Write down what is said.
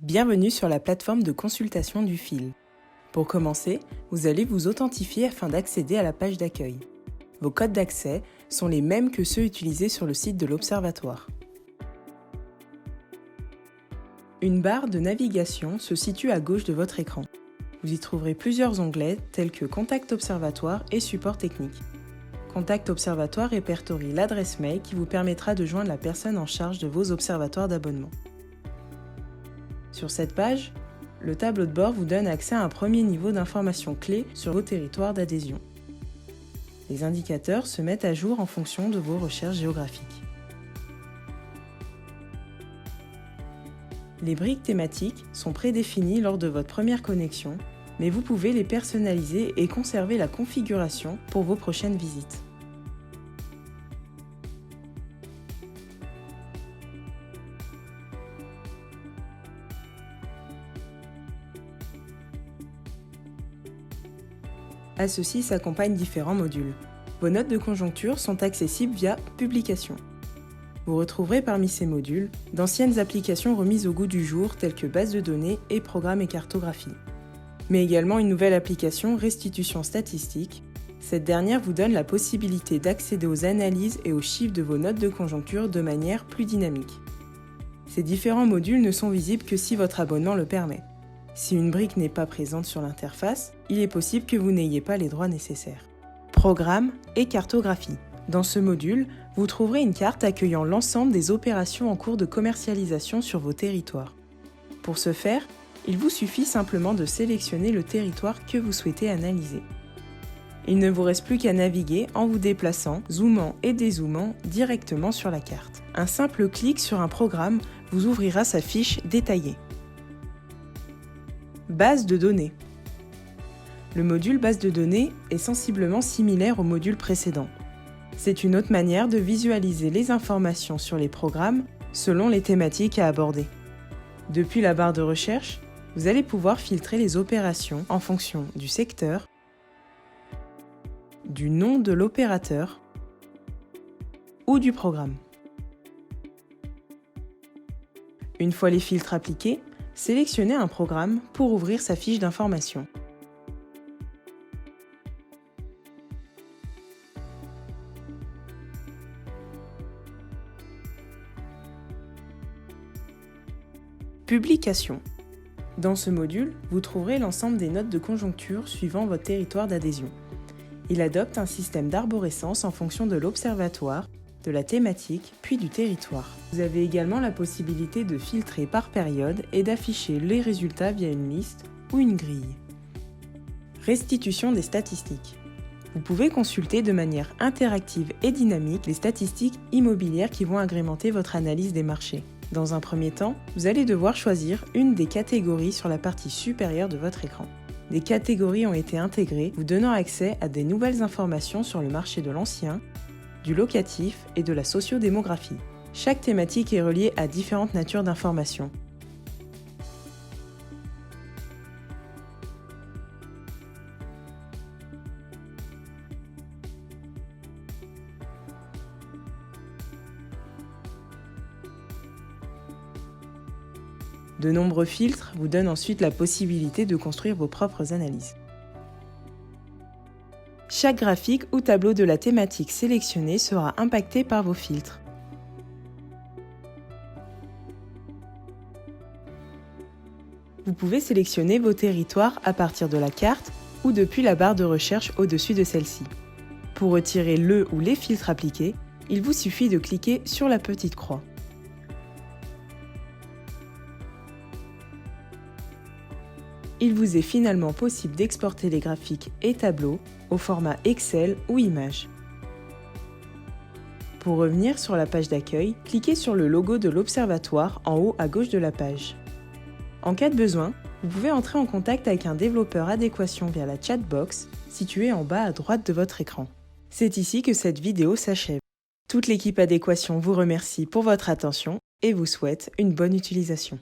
Bienvenue sur la plateforme de consultation du fil. Pour commencer, vous allez vous authentifier afin d'accéder à la page d'accueil. Vos codes d'accès sont les mêmes que ceux utilisés sur le site de l'Observatoire. Une barre de navigation se situe à gauche de votre écran. Vous y trouverez plusieurs onglets tels que Contact Observatoire et Support technique. Contact Observatoire répertorie l'adresse mail qui vous permettra de joindre la personne en charge de vos observatoires d'abonnement. Sur cette page, le tableau de bord vous donne accès à un premier niveau d'informations clés sur vos territoires d'adhésion. Les indicateurs se mettent à jour en fonction de vos recherches géographiques. Les briques thématiques sont prédéfinies lors de votre première connexion, mais vous pouvez les personnaliser et conserver la configuration pour vos prochaines visites. À ceci s'accompagnent différents modules. Vos notes de conjoncture sont accessibles via Publications. Vous retrouverez parmi ces modules d'anciennes applications remises au goût du jour telles que base de données et programmes et cartographie. Mais également une nouvelle application Restitution statistique. Cette dernière vous donne la possibilité d'accéder aux analyses et aux chiffres de vos notes de conjoncture de manière plus dynamique. Ces différents modules ne sont visibles que si votre abonnement le permet. Si une brique n'est pas présente sur l'interface, il est possible que vous n'ayez pas les droits nécessaires. Programme et cartographie. Dans ce module, vous trouverez une carte accueillant l'ensemble des opérations en cours de commercialisation sur vos territoires. Pour ce faire, il vous suffit simplement de sélectionner le territoire que vous souhaitez analyser. Il ne vous reste plus qu'à naviguer en vous déplaçant, zoomant et dézoomant directement sur la carte. Un simple clic sur un programme vous ouvrira sa fiche détaillée. Base de données. Le module base de données est sensiblement similaire au module précédent. C'est une autre manière de visualiser les informations sur les programmes selon les thématiques à aborder. Depuis la barre de recherche, vous allez pouvoir filtrer les opérations en fonction du secteur, du nom de l'opérateur ou du programme. Une fois les filtres appliqués, sélectionnez un programme pour ouvrir sa fiche d'information. Publication. Dans ce module, vous trouverez l'ensemble des notes de conjoncture suivant votre territoire d'adhésion. Il adopte un système d'arborescence en fonction de l'observatoire, de la thématique, puis du territoire. Vous avez également la possibilité de filtrer par période et d'afficher les résultats via une liste ou une grille. Restitution des statistiques. Vous pouvez consulter de manière interactive et dynamique les statistiques immobilières qui vont agrémenter votre analyse des marchés. Dans un premier temps, vous allez devoir choisir une des catégories sur la partie supérieure de votre écran. Des catégories ont été intégrées, vous donnant accès à des nouvelles informations sur le marché de l'ancien, du locatif et de la sociodémographie. Chaque thématique est reliée à différentes natures d'informations. De nombreux filtres vous donnent ensuite la possibilité de construire vos propres analyses. Chaque graphique ou tableau de la thématique sélectionnée sera impacté par vos filtres. Vous pouvez sélectionner vos territoires à partir de la carte ou depuis la barre de recherche au-dessus de celle-ci. Pour retirer le ou les filtres appliqués, il vous suffit de cliquer sur la petite croix. Il vous est finalement possible d'exporter les graphiques et tableaux au format Excel ou image. Pour revenir sur la page d'accueil, cliquez sur le logo de l'Observatoire en haut à gauche de la page. En cas de besoin, vous pouvez entrer en contact avec un développeur adéquation via la chatbox située en bas à droite de votre écran. C'est ici que cette vidéo s'achève. Toute l'équipe adéquation vous remercie pour votre attention et vous souhaite une bonne utilisation.